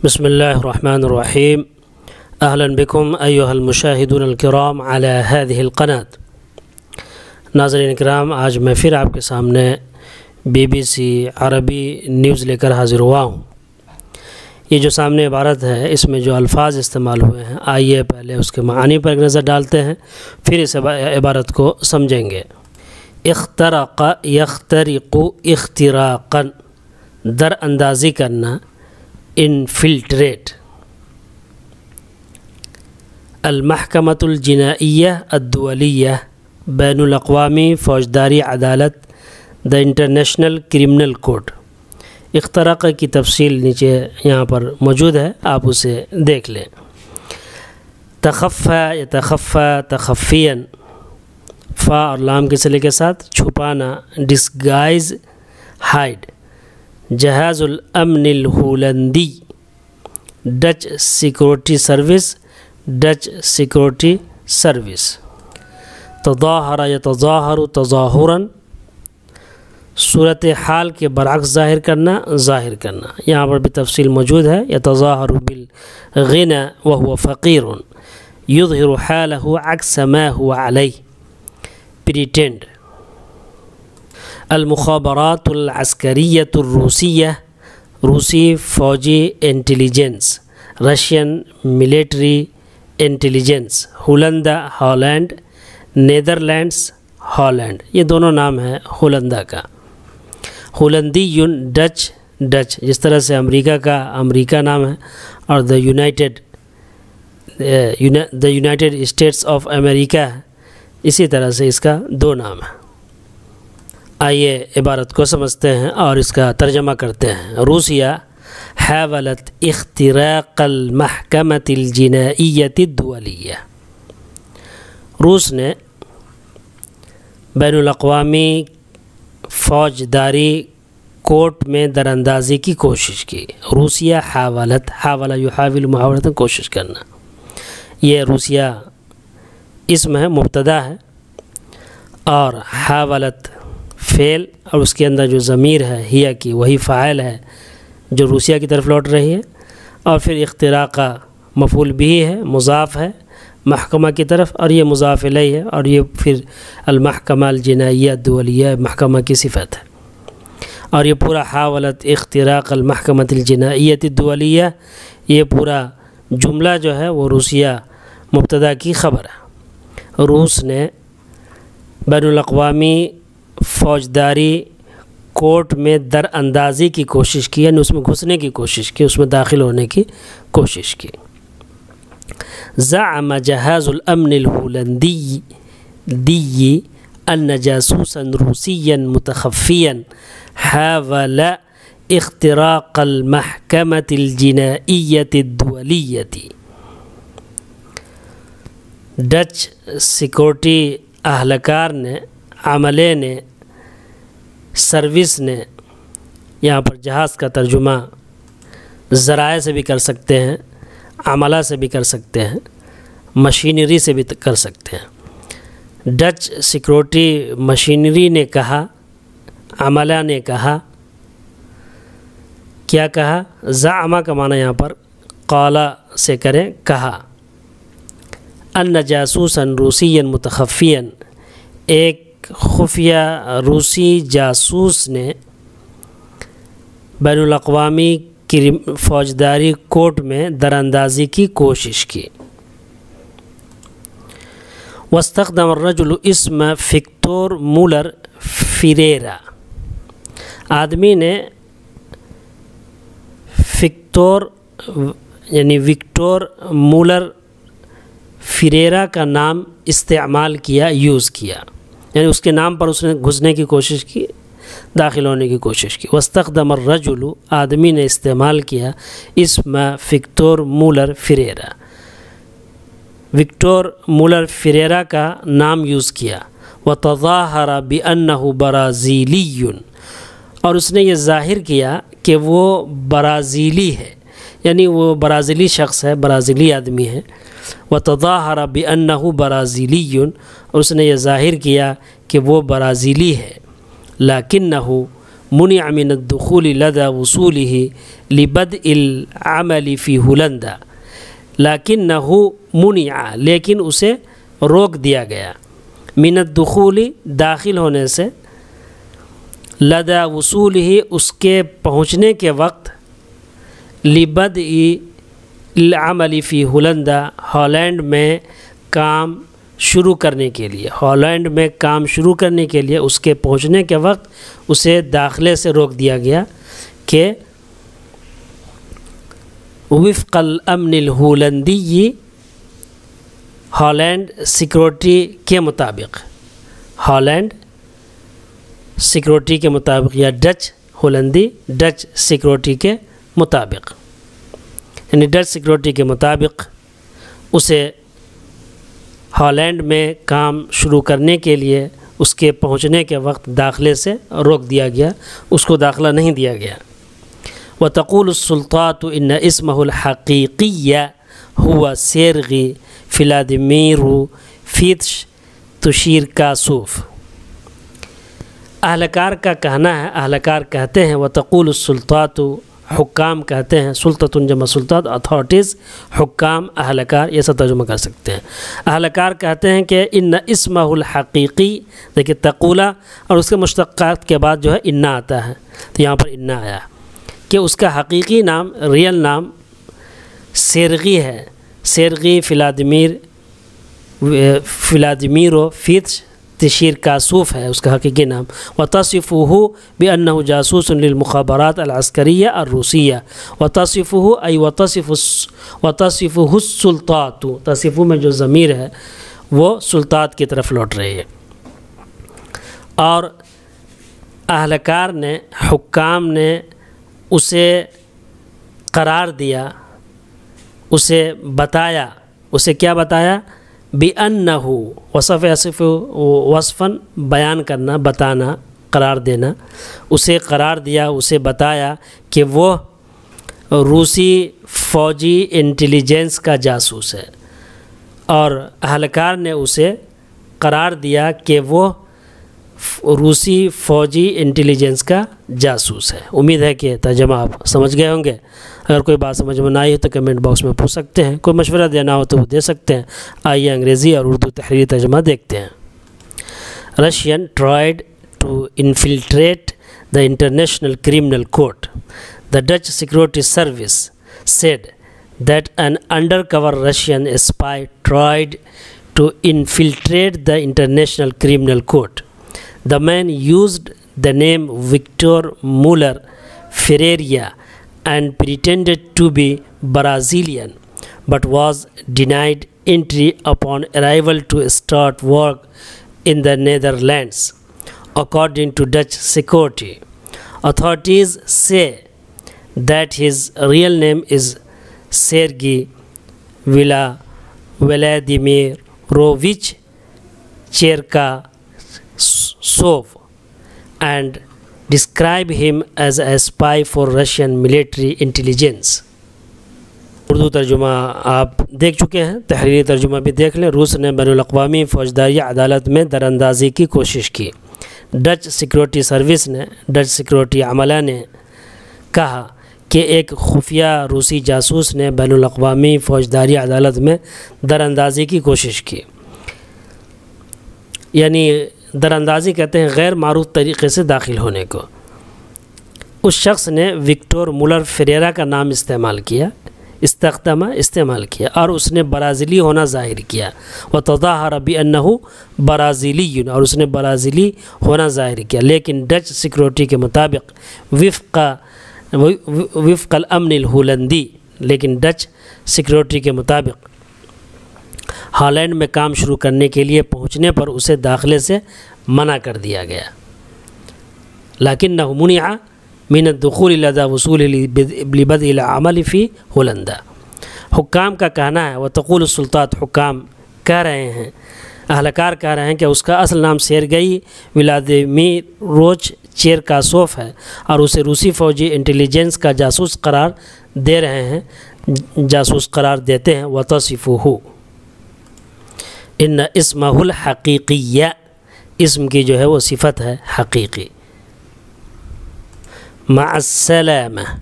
بسم الله الرحمن الرحيم. أهلا بكم أيها المشاهدون الكرام على هذه القناة. ناظرین کرام، آج میں پھر آپ کے سامنے BBC عربی نیوز لے کر حاضر ہوا ہوں۔ یہ جو سامنے عبارت ہے، اس میں جو الفاظ استعمال ہوئے ہیں، آئیے پہلے اس کے معانی پر ایک نظر ڈالتے ہیں، پھر اس عبارت کو سمجھیں گے۔ اخترق یخترق اختراقا، در اندازی کرنا، انفلٹریٹ۔ المحکمۃ الجنائیہ الدولیہ، بین الاقوامی فوجداری عدالت، دا انٹرنیشنل کرمنل کورٹ۔ اختراق کی تفصیل نیچے یہاں پر موجود ہے، آپ اسے دیکھ لیں۔ تخفی یتخفی تخفیا، فا اور لام کے صلے کے ساتھ، چھپانا، ڈسگائز، ہائڈ۔ جہاز الامن الہولندی، Dutch security service, Dutch security service. تظاہر یتظاہر تظاہرا، صورت حال کے برعکس ظاہر کرنا، ظاہر کرنا۔ یہاں پر بھی تفصیل موجود ہے۔ یتظاہر بالغنى وهو فقیر، یظہر حالہ عکس ما هو علیہ، پریٹینڈ۔ المخابرات العسکریۃ الروسیہ، روسی فوجی انٹیلیجنس، رشین ملٹری انٹیلیجنس۔ ہولندا، ہالینڈ، نیدرلینڈس، ہالینڈ، یہ دونوں نام ہے ہولندا کا۔ ہولندی ڈچ، ڈچ، جس طرح سے امریکہ کا امریکہ نام ہے، اور the United States of America, اسی طرح سے اس کا دو نام ہے۔ آئیے عبارت کو سمجھتے ہیں اور اس کا ترجمہ کرتے ہیں۔ روسیہ حاولت اختراق المحکمۃ الجنائیۃ الدولیہ، روس نے بین الاقوامی فوجداری کورٹ میں دراندازی کی کوشش کی۔ روسیہ حاولت، حاولہ یحاول محاولۃ، کوشش کرنا۔ یہ روسیہ اسم ہے، مبتدا ہے، اور حاولت فعل، اور اس کے اندر جو ضمیر ہے ہیا کی، وہی فاعل ہے جو روسیہ کی طرف لوٹ رہی ہے، اور پھر اختراقہ مفعول بھی ہے، مضاف ہے محکمہ کی طرف، اور یہ مضاف الیہ ہے، اور یہ پھر المحکمہ الجنائیہ الدولیہ محکمہ کی صفت ہے۔ اور یہ پورا حاولت اختراق المحکمۃ الجنائیۃ الدولیہ، یہ پورا جملہ جو ہے وہ روسیہ مبتدا کی خبر ہے۔ روس نے بین الاقوامی فوجداری کورٹ میں در اندازی کی کوشش کی، یعنی اس میں گھسنے کی کوشش کی، اس میں داخل ہونے کی کوشش کی۔ زعم جہاز الامن الہولندی ان جاسوسا روسیا متخفیا حاول اختراق المحکمۃ الجنائیۃ الدولیہ۔ ڈچ سیکورٹی اہلکار نے، عملے نے، سروس نے، یہاں پر جہاز کا ترجمہ ذرائع سے بھی کر سکتے ہیں، عملہ سے بھی کر سکتے ہیں، مشینری سے بھی کر سکتے ہیں۔ ڈچ سیکورٹی مشینری نے کہا، عملہ نے کہا، کیا کہا؟ زعما کا معنی یہاں پر قالا سے کریں، کہا۔ ان جاسوسا روسیا متخفیا، ایک خفیہ روسی جاسوس نے بین الاقوامی فوجداری کورٹ میں دراندازی کی کوشش کی۔ واستخدم الرجل اسم وکٹور مولر فریرا، آدمی نے وکٹور مولر فریرا کا نام استعمال کیا، یوز کیا، یعنی اس کے نام پر اس نے گھسنے کی کوشش کی، داخل ہونے کی کوشش کی۔ واستخدم الرجل، آدمی نے استعمال کیا، اسم وکٹور مولر فریرا، وکٹور مولر فریرا کا نام یوز کیا۔ وتظاہر بأنہ برازیلی، اور اس نے یہ ظاہر کیا کہ وہ برازیلی ہے، یعنی وہ برازیلی شخص ہے، برازیلی آدمی ہے۔ وتظاہر بأنہ برازیلی، اور اس نے یہ ظاہر کیا کہ وہ برازیلی ہے۔ لیکنہ، منع من الدخول لدى وصوله لبدء العمل في ہولندا لکنہ منع لیکن اسے روک دیا گیا من الدخول داخل ہونے سے لدى وصوله اس کے پہنچنے کے وقت لبدء العمل فی ہولندا ہالینڈ میں کام شروع کرنے کے لیے ہالینڈ میں کام شروع کرنے کے لیے اس کے پہنچنے کے وقت اسے داخلے سے روک دیا گیا کہ وفق الامن الہولندی ہالینڈ سیکورٹی کے مطابق ہالینڈ سیکورٹی کے مطابق یا ڈچ ہولندی ڈچ سیکورٹی کے مطابق یعنی ڈچ سیکورٹی کے مطابق اسے ہالینڈ میں کام شروع کرنے کے لیے اس کے پہنچنے کے وقت داخلے سے روک دیا گیا اس کو داخلہ نہیں دیا گیا وتقول السلطات ان اسمه الحقیقی هو سیرغی فلادیمیر فیتش تشیرکاسوف اہلکار کا کہنا ہے اہلکار کہتے ہیں وتقول السلطات حکام کہتے ہیں سلطۃ جمع سلطات اتھارٹیز حکام اہلکار یہ سب ترجمہ کر سکتے ہیں اہلکار کہتے ہیں کہ ان اسمہ الحقیقی دیکھیں تقولہ اور اس کے مشتقات کے بعد جو ہے انا آتا ہے تو یہاں پر انا آیا کہ اس کا حقیقی نام ریئل نام سیرغی ہے سیرغی فلادیمیرو فیتش تشیرکاسوف ہے اس کا حقیقی نام وتصفه بأنه جاسوس للمخابرات العسكرية الروسية وتصفه أي وتصفه السلطات تصفه میں جو ضمیر ہے وہ سلطات کی طرف لوٹ رہی ہے اور اہلکار نے حکام نے اسے قرار دیا اسے بتایا اسے کیا بتایا بِأَنَّهُ وصف اصف وصفاً بیان کرنا بتانا قرار دینا اسے قرار دیا اسے بتایا کہ وہ روسی فوجی انٹیلیجنس کا جاسوس ہے اور اہلکار نے اسے قرار دیا کہ وہ روسی فوجی انٹیلیجنس کا جاسوس ہے امید ہے کہ ترجمہ آپ سمجھ گئے ہوں گے اگر کوئی بات سمجھ میں نہ آئی ہو تو کمنٹ باکس میں پوچھ سکتے ہیں کوئی مشورہ دینا ہو تو وہ دے سکتے ہیں آئیے انگریزی اور اردو تحریری ترجمہ دیکھتے ہیں Russian tried to infiltrate the International Criminal Court. The Dutch Security Service said that an undercover Russian spy tried to infiltrate the International Criminal Court. The man used the name Victor Muller Ferreira and pretended to be Brazilian, but was denied entry upon arrival to start work in the Netherlands. According to Dutch security, authorities say that his real name is Sergei Vladimirovich Cherkasov and describe him as a spy for Russian military intelligence. Urdu ترجمہ آپ دیکھ چکے ہیں تحریری ترجمہ بھی دیکھ لیں روس نے بین الاقوامی فوجداری عدالت میں دراندازی کی کوشش کی ڈچ سیکورٹی سروس نے ڈچ سیکورٹی عملہ نے کہا کہ ایک خفیہ روسی جاسوس نے بین الاقوامی فوجداری عدالت میں دراندازی کی کوشش کی یعنی دراندازی کہتے ہیں غیر معروف طریقے سے داخل ہونے کو اس شخص نے وکٹور مولر فریرا کا نام استعمال کیا اور اس نے برازیلی ہونا ظاہر کیا وتظاہر بأنه برازیلی اور اس نے برازیلی ہونا ظاہر کیا لیکن ڈچ سیکورٹی کے مطابق وفق الامن الہولندی لیکن ڈچ سیکورٹی کے مطابق ہالینڈ میں کام شروع کرنے کے لیے پہنچنے پر اسے داخلے سے منع کر دیا گیا لکنہ منع من الدخول لدى وصول لبدء العمل فی ہولندا حکام کا کہنا ہے وتقول السلطات حکام کہہ رہے ہیں اہلکار کہہ رہے ہیں کہ اس کا اصل نام سیرگئی ولادیمیروچ چیرکاسوف ہے اور اسے روسی فوجی انٹیلیجنس کا جاسوس قرار دے رہے ہیں جاسوس قرار دیتے ہیں وتصفه ان اسمہ الحقیقی اسم کی جو ہے وہ صفت ہے حقیقی مع السلامة.